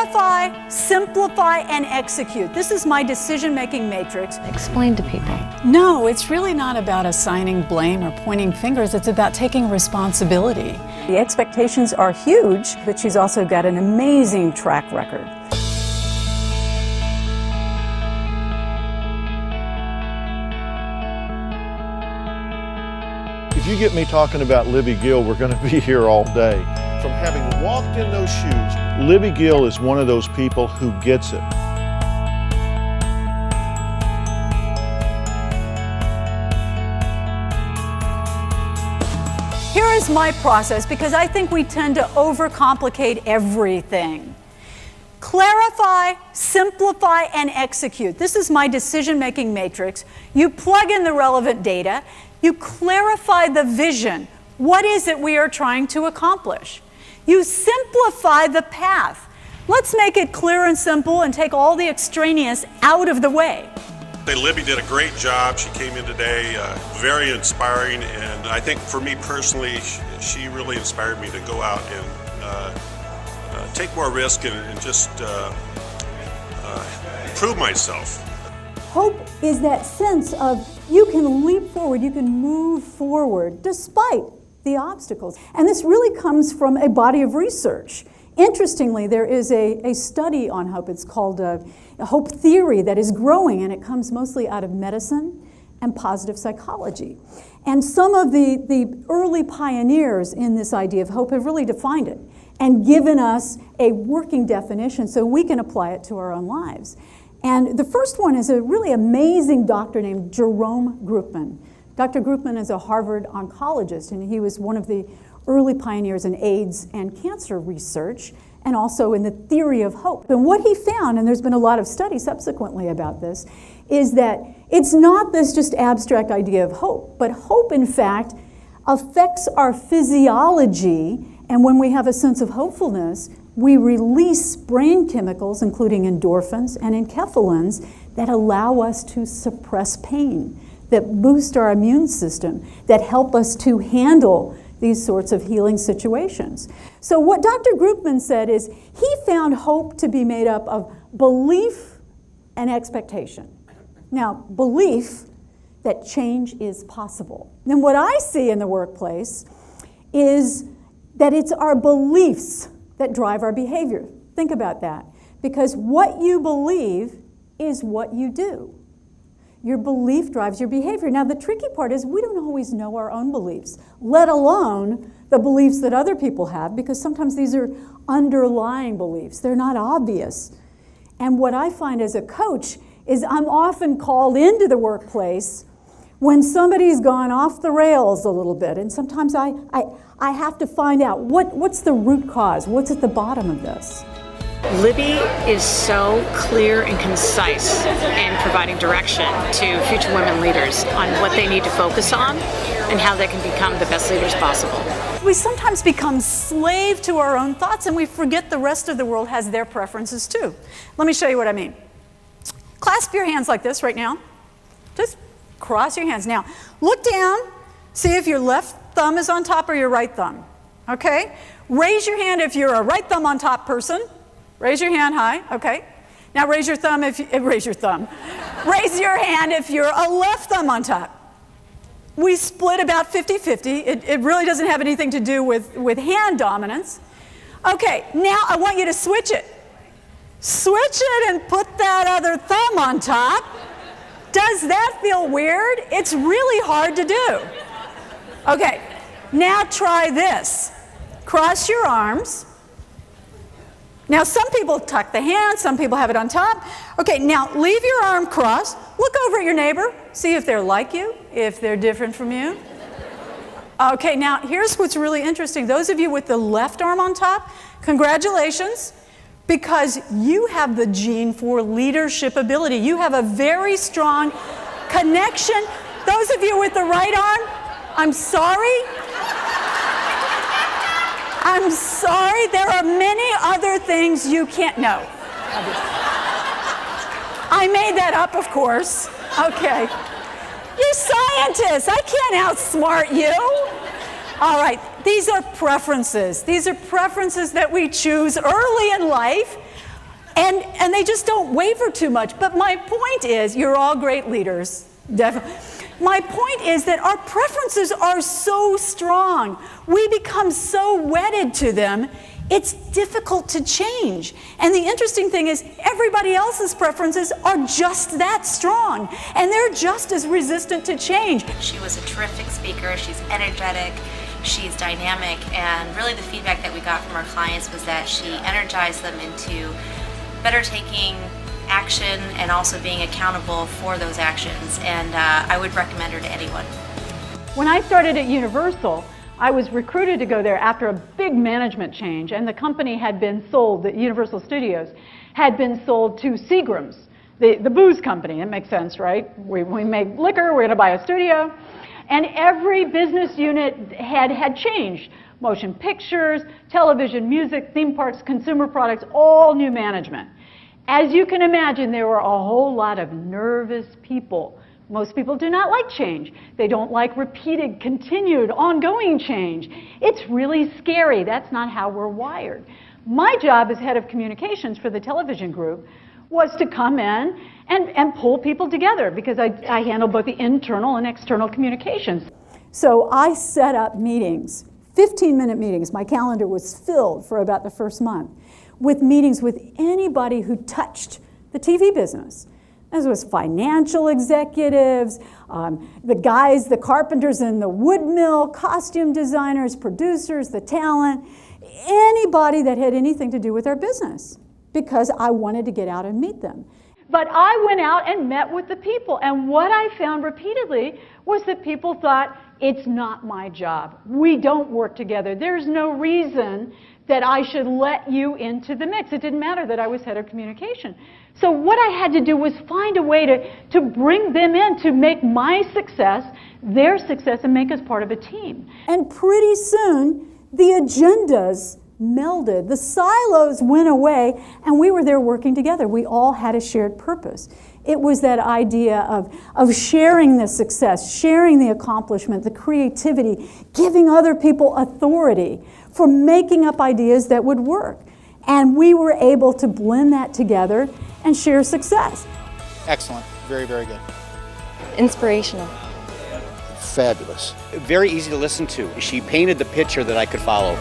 Clarify, simplify, and execute. This is my decision-making matrix. Explain to people. No, it's really not about assigning blame or pointing fingers. It's about taking responsibility. The expectations are huge, but she's also got an amazing track record. If you get me talking about Libby Gill, we're going to be here all day. From having walked in those shoes, Libby Gill is one of those people who gets it. Here is my process, because I think we tend to overcomplicate everything. Clarify, simplify, and execute. This is my decision-making matrix. You plug in the relevant data. You clarify the vision. What is it we are trying to accomplish? You simplify the path. Let's make it clear and simple and take all the extraneous out of the way. Libby did a great job. She came in today, very inspiring, and I think for me personally, she really inspired me to go out and take more risk and just improve myself. Hope is that sense of you can leap forward, you can move forward despite the obstacles. And this really comes from a body of research. Interestingly, there is a study on hope. It's called a hope theory that is growing, and it comes mostly out of medicine and positive psychology. And some of the early pioneers in this idea of hope have really defined it and given us a working definition so we can apply it to our own lives. And the first one is a really amazing doctor named Jerome Groopman. Dr. Groopman is a Harvard oncologist, and he was one of the early pioneers in AIDS and cancer research, and also in the theory of hope. And what he found, and there's been a lot of study subsequently about this, is that it's not this just abstract idea of hope, but hope, in fact, affects our physiology, and when we have a sense of hopefulness, we release brain chemicals, including endorphins and enkephalins, that allow us to suppress pain, that boost our immune system, that help us to handle these sorts of healing situations. So what Dr. Groopman said is he found hope to be made up of belief and expectation. Now, belief that change is possible. Then what I see in the workplace is that it's our beliefs that drive our behavior. Think about that. Because what you believe is what you do. Your belief drives your behavior. Now, the tricky part is we don't always know our own beliefs, let alone the beliefs that other people have, because sometimes these are underlying beliefs. They're not obvious. And what I find as a coach is I'm often called into the workplace when somebody's gone off the rails a little bit, and sometimes I have to find out what's the root cause, what's at the bottom of this. Libby is so clear and concise in providing direction to future women leaders on what they need to focus on and how they can become the best leaders possible. We sometimes become slave to our own thoughts, and we forget the rest of the world has their preferences too. Let me show you what I mean. Clasp your hands like this right now. Just cross your hands. Now, look down. See if your left thumb is on top or your right thumb. Okay? Raise your hand if you're a right thumb on top person. Raise your hand high. Okay. Now raise your thumb if you, raise your hand if you're a left thumb on top. We split about 50-50. It really doesn't have anything to do with hand dominance. Okay, now I want you to switch it. Switch it and put that other thumb on top. Does that feel weird? It's really hard to do. Okay, now try this. Cross your arms. Now, some people tuck the hand, some people have it on top. Okay, now leave your arm crossed. Look over at your neighbor. See if they're like you, if they're different from you. Okay, now here's what's really interesting. Those of you with the left arm on top, congratulations, because you have the gene for leadership ability. You have a very strong connection. Those of you with the right arm, I'm sorry. I'm sorry, there are many other things you can't know. I made that up, of course. Okay. You're scientists. I can't outsmart you. All right. These are preferences. These are preferences that we choose early in life. And they just don't waver too much. But my point is, you're all great leaders, definitely. My point is that our preferences are so strong. We become so wedded to them, it's difficult to change. And the interesting thing is, everybody else's preferences are just that strong, and they're just as resistant to change. She was a terrific speaker. She's energetic. She's dynamic, and really the feedback that we got from our clients was that she energized them into better taking action and also being accountable for those actions, and I would recommend her to anyone. When I started at Universal, I was recruited to go there after a big management change, and the company had been sold, the Universal Studios had been sold to Seagram's, the booze company. That makes sense, right? We make liquor, we're going to buy a studio. And every business unit had changed. Motion pictures, television, music, theme parks, consumer products, all new management. As you can imagine, there were a whole lot of nervous people. Most people do not like change. They don't like repeated, continued, ongoing change. It's really scary. That's not how we're wired. My job as head of communications for the television group was to come in and pull people together, because I handle both the internal and external communications. So I set up meetings, 15-minute meetings. My calendar was filled for about the first month with meetings with anybody who touched the TV business. This was financial executives, the guys, the carpenters in the wood mill, costume designers, producers, the talent, anybody that had anything to do with our business, because I wanted to get out and meet them. But I went out and met with the people, and what I found repeatedly was that people thought, it's not my job. We don't work together. There's no reason that I should let you into the mix. It didn't matter that I was head of communication. So what I had to do was find a way to bring them in, to make my success their success, and make us part of a team. And pretty soon, the agendas melded, the silos went away, and we were there working together. We all had a shared purpose. It was that idea of sharing the success, sharing the accomplishment, the creativity, giving other people authority for making up ideas that would work. And we were able to blend that together and share success. Excellent. Very, very good. Inspirational. Fabulous. Very easy to listen to. She painted the picture that I could follow.